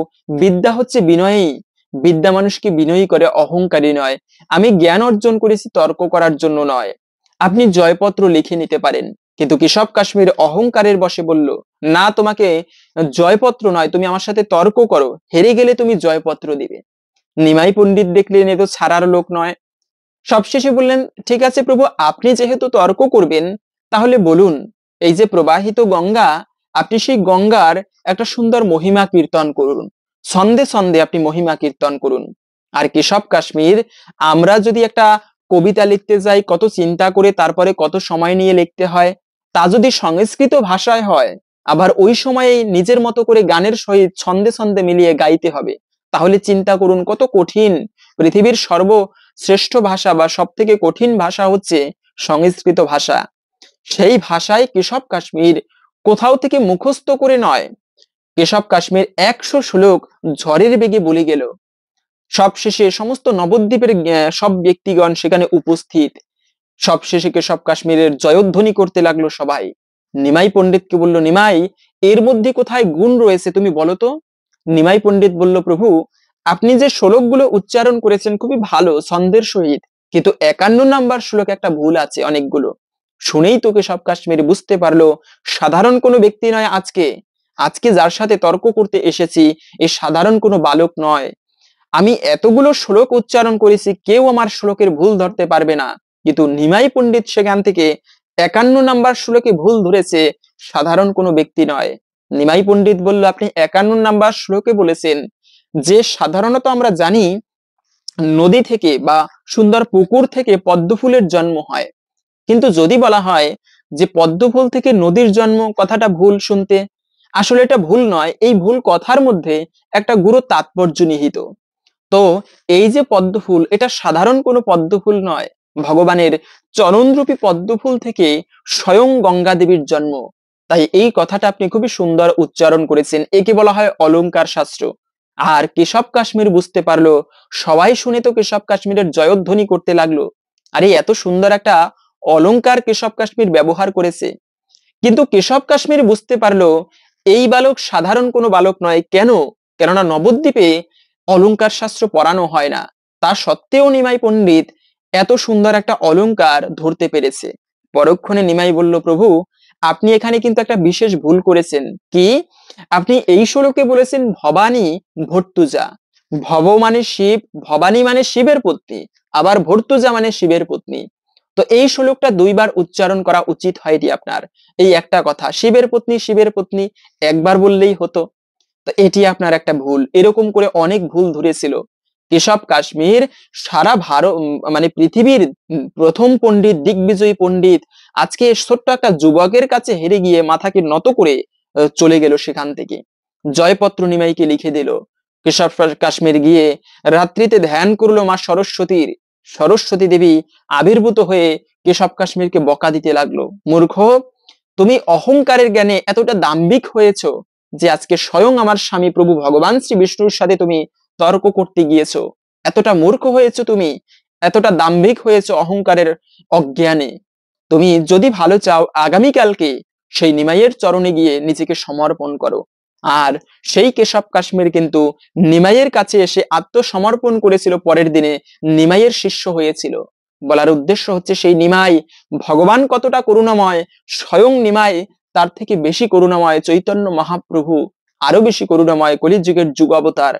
বিদ্যা হচ্ছে বিনয়ী, বিদ্যা মানুষকে বিনয়ী করে, অহংকারী নয়। আমি জ্ঞান অর্জন করেছি তর্ক করার জন্য নয়। আপনি জয়পত্র লিখে নিতে পারেন। কিন্তু কেশব কাশ্মীর অহংকারের বশে বলল, না, তোমাকে জয়পত্র নয়, তুমি আমার সাথে তর্ক করো, হেরে গেলে তুমি জয়পত্র দিবে। নিমাই পণ্ডিত দেখলেন এ তো ছাড়ার লোক নয়। সবশেষে বললেন, ঠিক আছে প্রভু, আপনি যেহেতু তর্ক করবেন, তাহলে বলুন, এই যে প্রবাহিত গঙ্গা, আপনি সেই গঙ্গার একটা সুন্দর মহিমা কীর্তন করুন, ছন্দে ছন্দে আপনি মহিমা কীর্তন করুন। আর কেশব কাশ্মীর, আমরা যদি একটা কবিতা লিখতে যাই, কত চিন্তা করে তারপরে কত সময় নিয়ে লিখতে হয়, তা যদি সংস্কৃত ভাষায় হয়, আবার ওই সময়ে নিজের মতো করে গানের সহিত ছন্দে ছন্দে মিলিয়ে গাইতে হবে, তাহলে চিন্তা করুন কত কঠিন। পৃথিবীর শ্রেষ্ঠ ভাষা বা সব থেকে কঠিন ভাষা হচ্ছে সংস্কৃত ভাষা। সেই ভাষায় কেশব কাশ্মীর কোথাও থেকে মুখস্থ করে নয়, কেশব কাশ্মীর 100 শ্লোক ঝড়ের বেগে বলে গেল। সবশেষে সমস্ত নবদ্বীপের সব ব্যক্তিগণ সেখানে উপস্থিত। সবশেষে কেশব কাশ্মীরের জয়ধ্বনি করতে লাগলো সবাই। নিমাই পণ্ডিতকে বলল, নিমাই, এর মধ্যে কোথায় গুণ রয়েছে তুমি বলো তো। নিমাই পণ্ডিত বলল, প্রভু আপনি যে শ্লোকগুলো উচ্চারণ করেছেন খুবই ভালো ছন্দের সহিত, কিন্তু 51 নাম্বার শ্লোক একটা ভুল আছে অনেকগুলো। শুনেই তো কেশব কাশ্মীর বুঝতে পারলো সাধারণ কোনো ব্যক্তি নয়, আজকে আজকে যার সাথে তর্ক করতে এসেছি এ সাধারণ কোনো বালক নয়। আমি এতগুলো শ্লোক উচ্চারণ করেছি, কেউ আমার শ্লোকের ভুল ধরতে পারবে না। কিন্তু নিমাই পণ্ডিত সেখান থেকে 51 নাম্বার শ্লোকে ভুল ধরেছে, সাধারণ কোনো ব্যক্তি নয়। নিমাই পণ্ডিত বলল, আপনি 51 নাম্বার শ্লোকে বলেছেন যে সাধারণত আমরা জানি নদী থেকে বা সুন্দর পুকুর থেকে পদ্ম ফুলের জন্ম হয়, কিন্তু যদি বলা হয় যে পদ্ম ফুল থেকে নদীর জন্ম, কথাটা ভুল শুনতে। আসলে এটা ভুল নয়, এই ভুল কথার মধ্যে একটা গুরু তাৎপর্য নিহিত। তো এই যে পদ্ম ফুল, এটা সাধারণ কোনো পদ্ম ফুল নয়, ভগবানের চরণরূপী পদ্ম ফুল থেকে স্বয়ং গঙ্গা দেবীর জন্ম। তাই এই কথাটা আপনি খুবই সুন্দর উচ্চারণ করেছেন, একে বলা হয় অলংকার শাস্ত্র। আর কেশব কাশ্মীর বুঝতে পারলো, সবাই শুনে তো কেশব কাশ্মীরের জয়ধ্বনি করতে লাগলো, আরে এত সুন্দর একটা অলংকার কেশব কাশ্মীর ব্যবহার করেছে। কিন্তু কেশব কাশ্মীর বুঝতে পারলো এই বালক সাধারণ কোনো বালক নয়। কেন? কেননা নবদ্বীপে অলংকার শাস্ত্র পড়ানো হয় না। তা সত্ত্বেও নিমাই পণ্ডিত এত সুন্দর একটা অলংকার ধরতে পেরেছে। পরক্ষণে নিমাই বলল, প্রভু আপনি এখানে কিন্তু একটা বিশেষ ভুল করেছেন। কি? আপনি এই শ্লোকে বলেছেন ভবানী ভর্তুজা। ভব মানে শিব, ভবানী মানে শিবের পত্নী, আবার ভর্তুজা মানে শিবের পত্নী। তো এই শ্লোকটা দুইবার উচ্চারণ করা উচিত হয়নি আপনার। এই একটা কথা, শিবের পত্নী শিবের পত্নী একবার বললেই হতো। তো এটি আপনার একটা ভুল। এরকম করে অনেক ভুল ধরেছিল কেশব কাশ্মীর। সারা ভারত মানে পৃথিবীর প্রথম পণ্ডিত, দিগ্বিজয়ী পণ্ডিত, আজকে ছোট্ট একটা যুবকের কাছে হেরে গিয়ে মাথাকে নত করে চলে গেল সেখান থেকে। জয়পত্র নিমাইকে লিখে দিল। কেশব কাশ্মীর গিয়ে রাত্রিতে ধ্যান করলো মা সরস্বতীর। সরস্বতী দেবী আবির্ভূত হয়ে কেশব কাশ্মীরকে বকা দিতে লাগলো, মূর্খ, তুমি অহংকারের জ্ঞানে এতটা দাম্ভিক হয়েছো যে আজকে স্বয়ং আমার স্বামী প্রভু ভগবান শ্রী বিষ্ণুর সাথে তুমি তর্ক করতে গিয়েছো। এতটা মূর্খ হয়েছো তুমি, এতটা দাম্ভিক হয়েছো অহংকারের অজ্ঞানে। তুমি যদি ভালো চাও আগামীকালকে সেই নিমাইয়ের চরণে গিয়ে নিজেকে সমর্পণ করো। আর সেই কেশব কাশ্মীর কিন্তু নিমাইয়ের কাছে এসে আত্মসমর্পণ করেছিল, পরের দিনে নিমাইয়ের শিষ্য হয়েছিল। বলার উদ্দেশ্য হচ্ছে সেই নিমাই ভগবান কতটা করুণাময়, স্বয়ং নিমাই তার থেকে বেশি করুণাময়। চৈতন্য মহাপ্রভু আরো বেশি করুণাময়, কলিযুগের যুগ অবতার।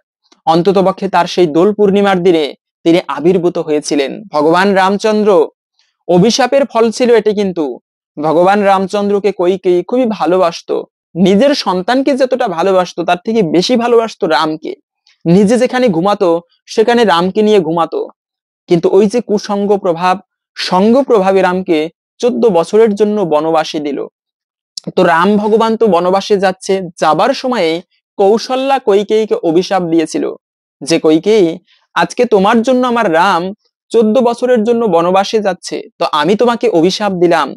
অন্ততপক্ষে তার সেই দোল পূর্ণিমার দিনে তিনি আবির্ভূত হয়েছিলেন। ভগবান রামচন্দ্র, অভিশাপের ফল ছিল এটি, কিন্তু ভগবান রামচন্দ্রকে কইকেয়ী খুবই ভালোবাসতো। নিজের সন্তানকে যতটা ভালোবাসতো তার থেকে বেশি ভালোবাসতো রামকে। নিজে যেখানে ঘুমাতো সেখানে রামকে নিয়ে ঘুমাতো। কিন্তু ওই যে কুসঙ্গ প্রভাব, সঙ্গ প্রভাবে রামকে 14 বছরের জন্য বনবাসে দিল। তো রাম ভগবান তো বনবাসে যাচ্ছে, যাবার সময়ে কৌশল্যা কৈকেয়ীকে অভিশাপ দিয়েছিল যে কৈকেয়ী, আজকে তোমার জন্য আমার রাম 14 বছরের জন্য বনবাসে যাচ্ছে, তো আমি তোমাকে অভিশাপ দিলাম,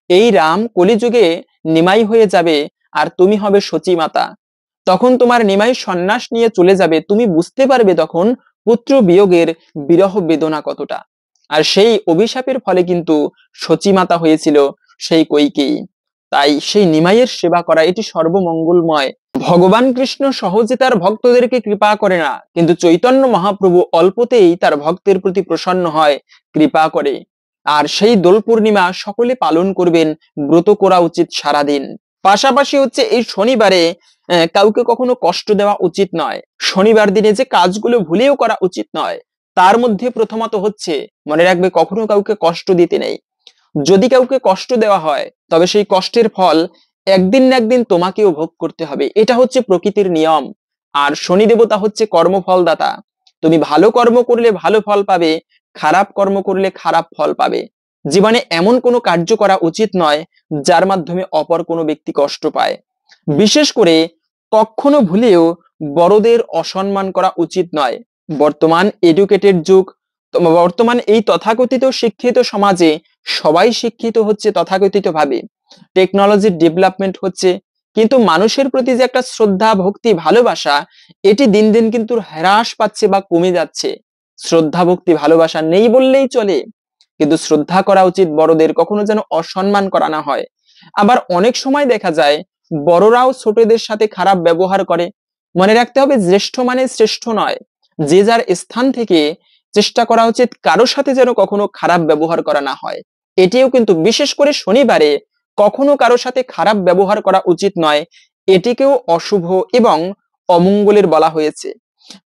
এই রাম কলিযুগে নিমাই হয়ে যাবে আর তুমি হবে সচী মাতা। তখন তোমার নিমাই সন্ন্যাস নিয়ে চলে যাবে, তুমি বুঝতে পারবে তখন পুত্র বিয়োগের বিরহ বেদনা কতটা। আর সেই অভিশাপের ফলে কিন্তু সচী মাতা হয়েছিল সেই কৈকেয়ী। তাই সেই নিমাইয়ের সেবা করা এটি সর্বমঙ্গলময়। ভগবান কৃষ্ণ সহজে তার ভক্তদেরকে কৃপা করে না, কিন্তু চৈতন্য মহাপ্রভু অল্পতেই তার ভক্তের প্রতি প্রসন্ন হয়, কৃপা করে। আর সেই দোল পূর্ণিমা সকলে পালন করবেন, ব্রত করা উচিত সারাদিন। পাশাপাশি হচ্ছে এই শনিবারে কাউকে কখনো কষ্ট দেওয়া উচিত নয়। শনিবার দিনে যে কাজগুলো ভুলেও করা উচিত নয়, তার মধ্যে প্রথমত হচ্ছে মনে রাখবে কখনো কাউকে কষ্ট দিতে নেই। যদি কাউকে কষ্ট দেওয়া হয় তবে সেই কষ্টের ফল একদিন না একদিন তোমাকেও ভোগ করতে হবে, এটা হচ্ছে প্রকৃতির নিয়ম। আর শনি দেবতা হচ্ছে কর্মফলদাতা। তুমি ভালো কর্ম করলে ভালো ফল পাবে, খারাপ কর্ম করলে খারাপ ফল পাবে। জীবনে এমন কোনো কার্য করা উচিত নয় যার মাধ্যমে অপর কোনো ব্যক্তি কষ্ট পায়। বিশেষ করে কখনো ভুলেও বড়দের অসম্মান করা উচিত নয়। বর্তমান এডুকেটেড যুগ, বর্তমান এই তথাকথিত শিক্ষিত সমাজে সবাই শিক্ষিত হচ্ছে তথাকথিত ভাবে, টেকনোলজির ডেভেলপমেন্ট হচ্ছে, কিন্তু মানুষের প্রতি যে একটা শ্রদ্ধা ভক্তি ভালোবাসা এটি দিন দিন কিন্তু হ্রাস পাচ্ছে বা কমে যাচ্ছে। শ্রদ্ধা ভক্তি ভালোবাসা নেই বললেই চলে, কিন্তু শ্রদ্ধা করা উচিত বড়দের, কখনো যেন অসম্মান করা না হয়। আবার অনেক সময় দেখা যায় বড়রাও ছোটদের সাথে খারাপ ব্যবহার করে। মনে রাখতে হবে জ্যেষ্ঠ মানে শ্রেষ্ঠ নয়। যে যার স্থান থেকে চেষ্টা করা উচিত কারোর সাথে যেন কখনো খারাপ ব্যবহার করা না হয়। এটিও কিন্তু বিশেষ করে শনিবারে কখনো কারোর সাথে খারাপ ব্যবহার করা উচিত নয়, এটিকেও অশুভ এবং অমঙ্গলের বলা হয়েছে।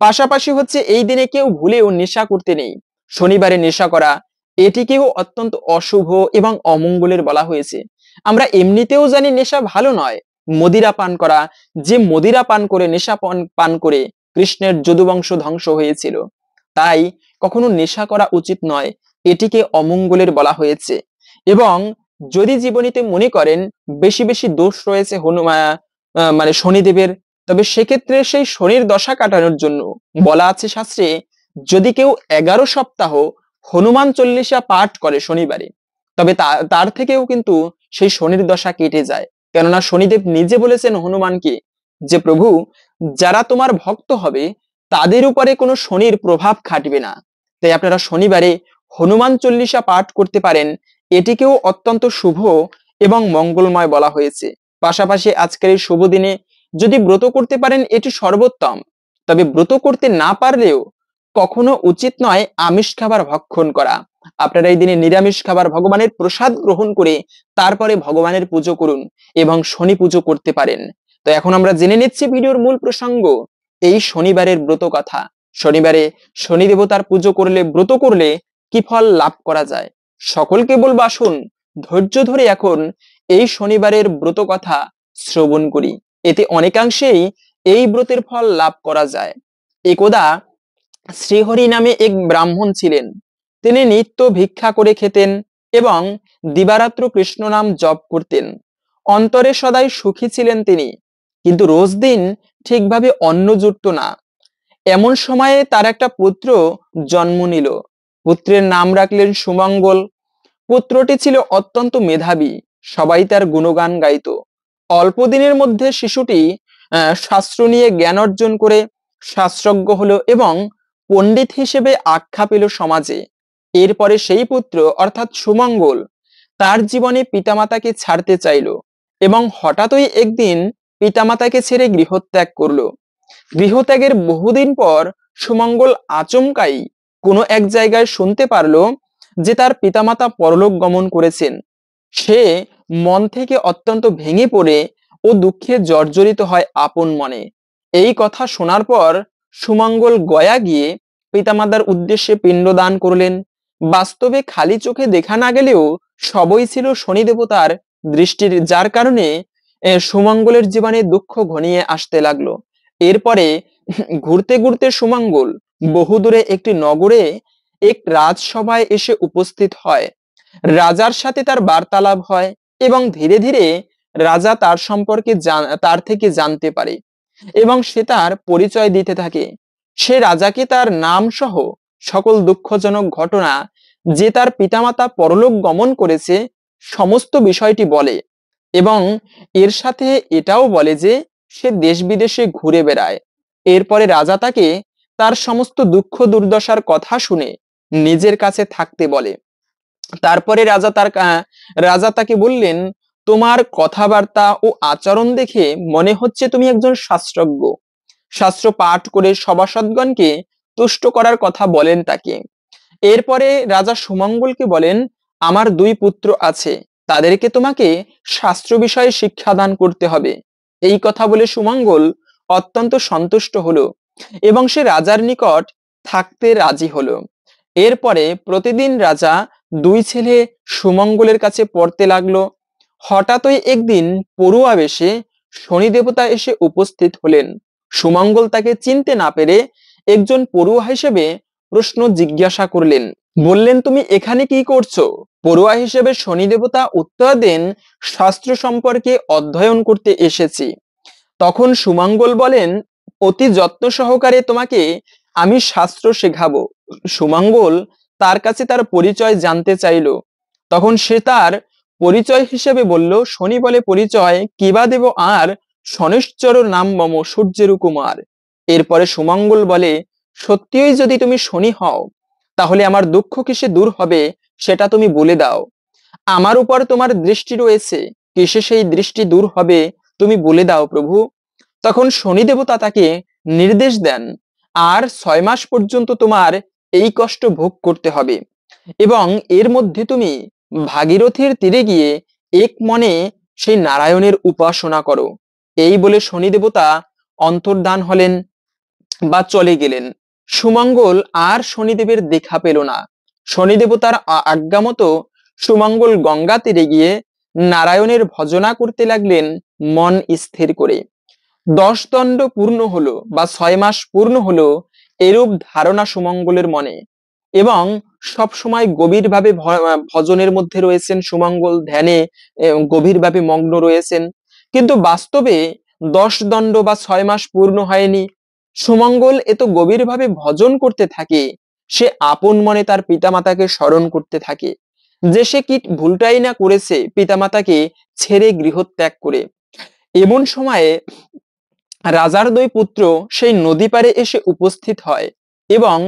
পাশাপাশি হচ্ছে এই দিনে কেউ ভুলেও নেশা করতে নেই। শনিবারে নেশা করা এটিকেও অত্যন্ত অশুভ এবং অমঙ্গলের বলা হয়েছে। আমরা এমনিতেও জানি নেশা ভালো নয়। মদিরা পান করা, যে মদিরা পান করে নেশা পান করে কৃষ্ণের যদুবংশ ধ্বংস হয়েছিল। তাই কখনো নেশা করা উচিত নয়, এটিকে অমঙ্গলের বলা হয়েছে। এবং যদি জীবনীতে মনে করেন বেশি বেশি দোষ রয়েছে মানে শনিদেবের, তবে সেক্ষেত্রে সেই শনির দশা কাটানোর জন্য বলা আছে শাস্ত্রে, যদি কেউ 11 সপ্তাহ হনুমান চল্লিশা পাঠ করে শনিবারে, তবে তার থেকেও কিন্তু সেই শনির দশা কেটে যায়। কেননা শনিদেব নিজে বলেছেন হনুমানকে যে প্রভু, যারা তোমার ভক্ত হবে তাদের উপরে কোনো শনির প্রভাব খাটবে না। তাই আপনারা শনিবারে হনুমান চল্লিশা পাঠ করতে পারেন, এটিকেও অত্যন্ত শুভ এবং মঙ্গলময় বলা হয়েছে। পাশাপাশি আজকের এই শুভ দিনে যদি ব্রত করতে পারেন এটি সর্বোত্তম। তবে ব্রত করতে না পারলেও কখনো উচিত নয় আমিষ খাবার ভক্ষণ করা। আপনারা এই দিনে নিরামিষ খাবার ভগবানের প্রসাদ গ্রহণ করে তারপরে ভগবানের পুজো করুন এবং শনি পুজো করতে পারেন। তো এখন আমরা জেনে নিচ্ছি ভিডিওর মূল প্রসঙ্গ, এই শনিবারের ব্রত কথা। শনিবারে শনি দেবতার পুজো করলে, ব্রত করলে কি ফল লাভ করা যায়। সকলকে বলবো আসুন ধৈর্য ধরে এখন এই শনিবারের ব্রত কথা শ্রবণ করি, এতে অনেকাংশেই এই ব্রতের ফল লাভ করা যায়। একদা শ্রীহরি নামে এক ব্রাহ্মণ ছিলেন। তিনি নিত্য ভিক্ষা করে খেতেন এবং দিবারাত্র কৃষ্ণ নাম জপ করতেন। অন্তরে সদাই সুখী ছিলেন তিনি, কিন্তু রোজ দিন ঠিকভাবে অন্ন জুটত না। এমন সময়ে তার একটা পুত্র জন্ম নিল। পুত্রের নাম রাখলেন সুমঙ্গল। পুত্রটি ছিল অত্যন্ত মেধাবী, সবাই তার গুণগান গাইত। অল্প দিনের মধ্যে শিশুটি শাস্ত্র নিয়ে জ্ঞান অর্জন করে শাস্ত্রজ্ঞ হলো এবং পণ্ডিত হিসেবে আখ্যা পেল সমাজে। এরপরে সেই পুত্র অর্থাৎ সুমঙ্গল তার জীবনে পিতামাতাকে ছাড়তে চাইল এবং হঠাৎই একদিন পিতামাতাকে ছেড়ে গৃহত্যাগ করলো। গৃহত্যাগের বহুদিন পর সুমঙ্গল আচমকাই কোনো এক জায়গায় শুনতে পারলো যে তার পিতামাতা পরলোক গমন করেছেন। সে মন থেকে অত্যন্ত ভেঙে পড়ে ও দুঃখে জর্জরিত হয় আপন মনে। এই কথা শোনার পর সুমঙ্গল গয়া গিয়ে পিতামাতার উদ্দেশ্যে পিণ্ডদান করলেন। বাস্তবে খালি চোখে দেখা না গেলেও সবই ছিল শনি দেবতার দৃষ্টির, যার কারণে সুমঙ্গলের জীবনে দুঃখ ঘনিয়ে আসতে লাগলো। এরপরে ঘুরতে ঘুরতে সুমঙ্গল বহুদূরে একটি নগরে এক রাজসভায় এসে উপস্থিত হয়। রাজার সাথে তার বার্তালাপ হয় এবং ধীরে ধীরে রাজা তার সম্পর্কে তার থেকে জানতে পারে এবং সে তার পরিচয় দিতে থাকে। সে রাজাকে তার নাম সহ সকল দুঃখজনক ঘটনা, যে তার পিতামাতা পরলোক গমন করেছে, সমস্ত বিষয়টি বলে এবং এর সাথে এটাও বলে যে সে দেশ বিদেশে ঘুরে বেড়ায়। এরপরে রাজা তাকে তার সমস্ত দুঃখ দুর্দশার কথা শুনে নিজের কাছে থাকতে বলে। তারপরে রাজা তাকে বললেন, তোমার কথাবার্তা ও আচরণ দেখে মনে হচ্ছে তুমি একজন শাস্ত্রজ্ঞ। শাস্ত্র পাঠ করে সভাসদগণকে তুষ্ট করার কথা বলেন তাকে। এরপরে রাজা সুমঙ্গলকে বলেন, আমার দুই পুত্র আছে, তাদেরকে তোমাকে শাস্ত্র বিষয়ে শিক্ষাদান করতে হবে। এই কথা বলে সুমঙ্গল অত্যন্ত সন্তুষ্ট হলো এবং সে রাজার নিকট থাকতে রাজি হলো। এরপরে প্রতিদিন রাজা দুই ছেলে সুমঙ্গলের কাছে পড়তে লাগলো। হঠাৎই একদিন পড়ুয়া বেশে শনি দেবতা এসে উপস্থিত হলেন। সুমঙ্গল তাকে চিনতে না পেরে একজন পড়ুয়া হিসেবে প্রশ্ন জিজ্ঞাসা করলেন, বললেন, তুমি এখানে কি করছো? পড়ুয়া হিসেবে শনি দেবতা উত্তর দেন, শাস্ত্র সম্পর্কে অধ্যয়ন করতে এসেছি। তখন সুমঙ্গল বলেন, অতি যত্ন সহকারে তোমাকে আমি শাস্ত্র শেখাবো। সুমঙ্গল তার কাছে তার পরিচয় জানতে চাইল। তখন সে তার পরিচয় হিসেবে বলল, শনি বলে পরিচয়, কিবা দেব আর শনিশ্চর নাম মম সূর্যের কুমার। এরপরে সুমঙ্গল বলে, সত্যিই যদি তুমি শনি হও তাহলে আমার দুঃখ কিসে দূর হবে সেটা তুমি বলে দাও। আমার উপর তোমার দৃষ্টি রয়েছে, কিসে সেই দৃষ্টি দূর হবে তুমি বলে দাও প্রভু। তখন শনি দেবতা তাকে নির্দেশ দেন, আর 6 মাস পর্যন্ত তোমার এই কষ্ট ভোগ করতে হবে এবং এর মধ্যে তুমি ভাগীরথীর তীরে গিয়ে এক মনে সেই নারায়ণের উপাসনা করো। এই বলে শনি দেবতা অন্তর্ধান হলেন বা চলে গেলেন। সুমঙ্গল আর শনিদেবের দেখা পেল না। শনি দেবতার আজ্ঞা মতো সুমঙ্গল গঙ্গা তীরে গিয়ে নারায়ণের ভজনা করতে লাগলেন মন স্থির করে। 10 দণ্ড পূর্ণ হলো বা 6 মাস পূর্ণ হলো, এরূপ ধারণা সুমঙ্গলের মনে এবং সব সময় গভীরভাবে ভজনের মধ্যে রয়েছেন সুমঙ্গল, ধ্যানে গভীরভাবে মগ্ন রয়েছেন। কিন্তু বাস্তবে 10 দণ্ড বা 6 মাস পূর্ণ হয়নি। সুমঙ্গল এত গভীরভাবে ভজন করতে থাকে, সে আপন মনে তার পিতামাতাকে স্মরণ করতে থাকে যে সে কি ভুলটাই না করেছে পিতামাতাকে ছেড়ে গৃহত্যাগ করে। এমন সময়ে রাজার দুই পুত্র সেই নদী পারে এসে উপস্থিত হয় এবং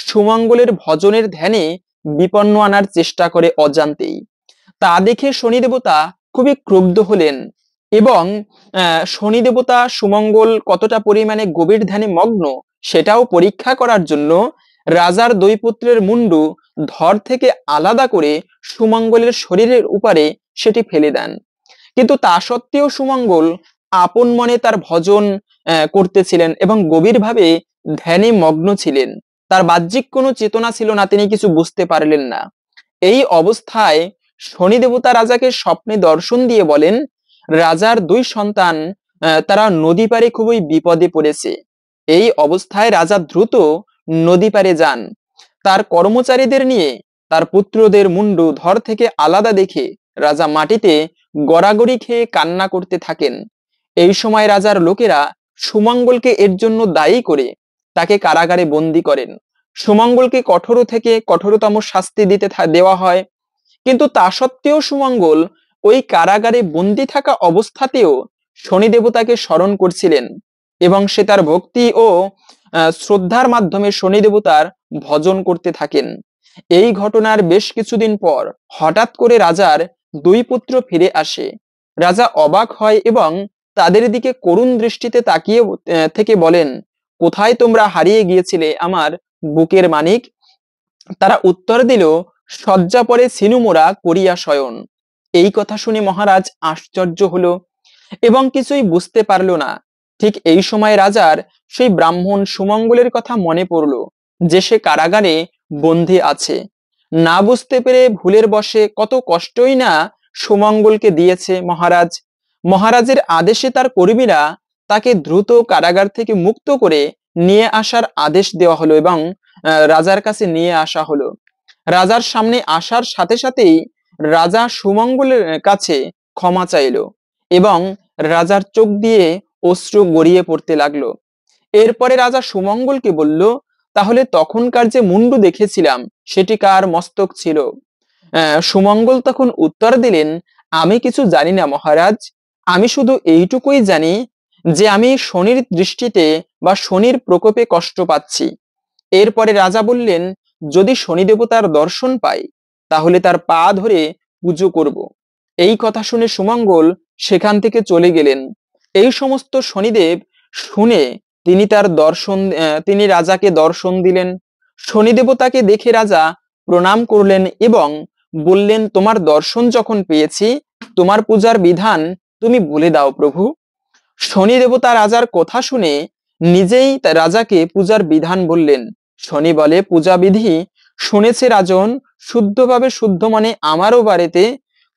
সুমঙ্গলের ভজনের ধ্যানে বিপন্ন আনার চেষ্টা করে অজান্তেই। তা দেখে শনি দেবতা খুবই ক্রুদ্ধ হলেন এবং শনি দেবতা সুমঙ্গল কতটা পরিমাণে গভীর ধ্যানে মগ্ন সেটাও পরীক্ষা করার জন্য রাজার দুই পুত্রের মুন্ডু ধর থেকে আলাদা করে সুমঙ্গলের শরীরের উপরে সেটি ফেলে দেন। কিন্তু তা সত্ত্বেও সুমঙ্গল আপন মনে তার ভজন করতেছিলেন এবং গভীরভাবে ধ্যানে মগ্ন ছিলেন। তার বাহ্যিক কোনো চেতনা ছিল না, তিনি কিছু বুঝতে পারলেন না। এই অবস্থায় শনি দেবতা রাজাকে স্বপ্নে দর্শন দিয়ে বলেন, রাজার দুই সন্তান তারা নদী পারে খুবই বিপদে পড়েছে। এই অবস্থায় রাজা দ্রুত নদী পারে যান। তার কর্মচারীদের নিয়ে তার পুত্রদের মুন্ডু ধর থেকে আলাদা দেখে রাজা মাটিতে গড়াগড়ি খেয়ে কান্না করতে থাকেন। এই সময় রাজার লোকেরা সুমঙ্গলকে এর জন্য দায়ী করে তাকে কারাগারে বন্দী করেন। সুমঙ্গলকে কঠোর থেকে কঠোরতম শাস্তি দেওয়া হয়। কিন্তু তা সত্ত্বেও সুমঙ্গল ওই কারাগারে বন্দী থাকা অবস্থাতেও শনি দেবতাকে স্মরণ করছিলেন এবং সে তার ভক্তি ও শ্রদ্ধার মাধ্যমে শনি দেবতার ভজন করতে থাকেন। এই ঘটনার বেশ কিছুদিন পর হঠাৎ করে রাজার দুই পুত্র ফিরে আসে। রাজা অবাক হয় এবং তাদের দিকে করুণ দৃষ্টিতে তাকিয়ে থেকে বলেন, কোথায় তোমরা হারিয়ে গিয়েছিলে আমার বুকের মানিক? তারা উত্তর দিল, শয্যা পরে সিনুমোরা করিয়া শয়ন। এই কথা শুনে মহারাজ আশ্চর্য হলো এবং কিছুই বুঝতে পারল না। ঠিক এই সময় রাজার সেই ব্রাহ্মণ সুমঙ্গলের কথা মনে পড়ল যে সে কারাগারে বন্দী আছে। না বুঝতে পেরে ভুলের বশে কত কষ্টই না সুমঙ্গলকে দিয়েছে মহারাজ। মহারাজের আদেশে তার কর্মীরা তাকে দ্রুত কারাগার থেকে মুক্ত করে নিয়ে আসার আদেশ দেওয়া হলো এবং রাজার কাছে নিয়ে আসা হলো। রাজার সামনে আসার সাথে সাথেই রাজা সুমঙ্গলের কাছে ক্ষমা চাইল এবং রাজার চোখ দিয়ে অশ্রু গড়িয়ে পড়তে লাগলো। এরপরে রাজা সুমঙ্গলকে বলল, তাহলে তখনকার যে মুন্ডু দেখেছিলাম সেটি কার মস্তক ছিল? সুমঙ্গল তখন উত্তর দিলেন, আমি কিছু জানি না মহারাজ, আমি শুধু এইটুকুই জানি যে আমি শনির দৃষ্টিতে বা শনির প্রকোপে কষ্ট পাচ্ছি। এরপরে রাজা বললেন, যদি শনি দেবতার দর্শন পাই তাহলে তার পা ধরে পুজো করব। এই কথা শুনে সুমঙ্গল সেখান থেকে চলে গেলেন। এই সমস্ত শনিদেব শুনে তিনি রাজাকে দর্শন দিলেন। শনি দেবতাকে দেখে রাজা প্রণাম করলেন এবং বললেন, তোমার দর্শন যখন পেয়েছি তোমার পূজার বিধান তুমি বলে দাও প্রভু। শনি দেবতা রাজার কথা শুনে নিজেই রাজাকে পূজার বিধান বললেন। শনি বলে, পূজা বিধি শুনেছে রাজন, শুদ্ধভাবে শুদ্ধ মনে আমারও বাড়িতে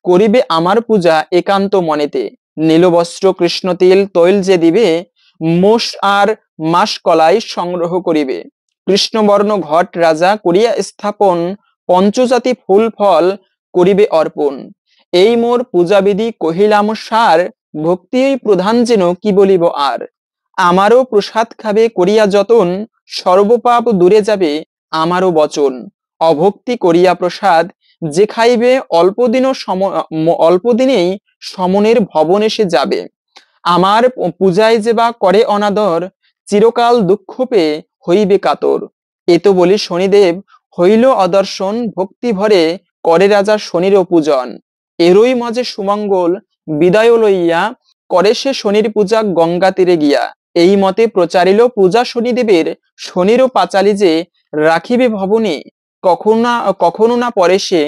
করিবে আমার পূজা একান্ত মনেতে। নীলবস্ত্র কৃষ্ণ তিল তৈল যে দিবে, মোষ আর মাস কলাই সংগ্রহ করিবে। কৃষ্ণবর্ণ ঘট রাজা করিয়া স্থাপন, পঞ্চজাতি ফুল ফল করিবে অর্পণ। এই মোর পূজাবিধি কহিলাম সার, ভক্তিই প্রধান যেন কি বলিব আর। আমারও প্রসাদ খাবে করিয়া যতন, সর্বপাপ দূরে যাবে আমারও বচন। অভক্তি করিয়া প্রসাদ যে খাইবে, অল্প দিনেই সমনের ভবন এসে যাবে। আমার পূজায় যে বা করে অনাদর, চিরকাল দুঃখ পেয়ে হইবে কাতর। এত বলি শনিদেব হইল অদর্শন, ভক্তি ভরে করে রাজা শনিরও পূজন। এরই মাঝে সুমঙ্গল বিদায় লইয়া করে সে শনির পূজা গঙ্গা তীরে গিয়া। এই মতে প্রচারিল পূজা শনিদেবের, শনিরও পাঁচালি যে রাখিবে ভবনে, কখনো না পরে সে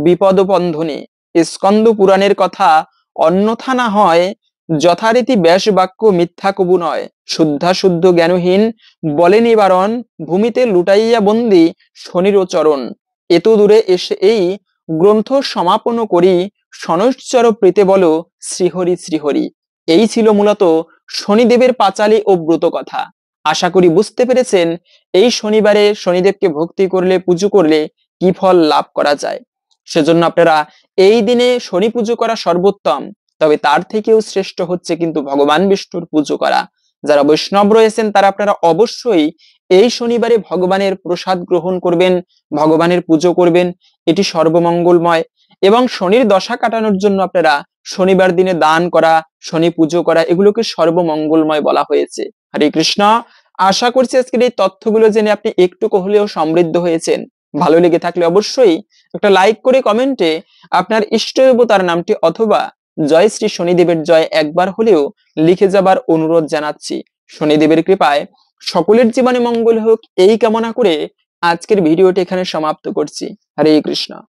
বিপদ বন্ধনে। স্কন্দ পুরাণের কথা অন্যথা না হয়, যথারীতি ব্যাস বাক্য মিথ্যা কবু নয়। শুদ্ধা শুদ্ধ জ্ঞানহীন বলে নিবারণ, ভূমিতে লুটাইয়া বন্দি শনির চরণ। এত দূরে এসে এই গ্রন্থ সমাপন করি, শনৈশ্চর প্রীতে বলো শ্রীহরি শ্রীহরি। এই ছিল মূলত শনিদেবের পাঁচালী ও ব্রত কথা। আশা করি বুঝতে পেরেছেন এই শনিবারে শনিদেবকে ভক্তি করলে, পুজো করলে কি ফল লাভ করা যায়। সেজন্য আপনারা এই দিনে শনি পুজো করা সর্বোত্তম, তবে তার থেকেও শ্রেষ্ঠ হচ্ছে কিন্তু ভগবান বিষ্ণুর পুজো করা। যারা বৈষ্ণব রয়েছেন তারা আপনারা অবশ্যই এই শনিবারে ভগবানের প্রসাদ গ্রহণ করবেন, ভগবানের পুজো করবেন, এটি সর্বমঙ্গলময়। এবং শনির দশা কাটানোর জন্য আপনারা শনিবার দিনে দান করা, শনি পুজো করা, এগুলোকে সর্বমঙ্গলময় বলা হয়েছে। হরে কৃষ্ণ। আশা করছি আজকের এই তথ্যগুলো জেনে আপনি একটু হলেও সমৃদ্ধ হয়েছেন। ভালো লেগে থাকলে অবশ্যই একটা লাইক করে কমেন্টে আপনার ইষ্ট দেবতার নামটি অথবা জয় শ্রী শনিদেবের জয় একবার হলেও লিখে যাবার অনুরোধ জানাচ্ছি। শনিদেবের কৃপায় সকলের জীবনে মঙ্গল হোক এই কামনা করে আজকের ভিডিওটি এখানে সমাপ্ত করছি। হরে কৃষ্ণ।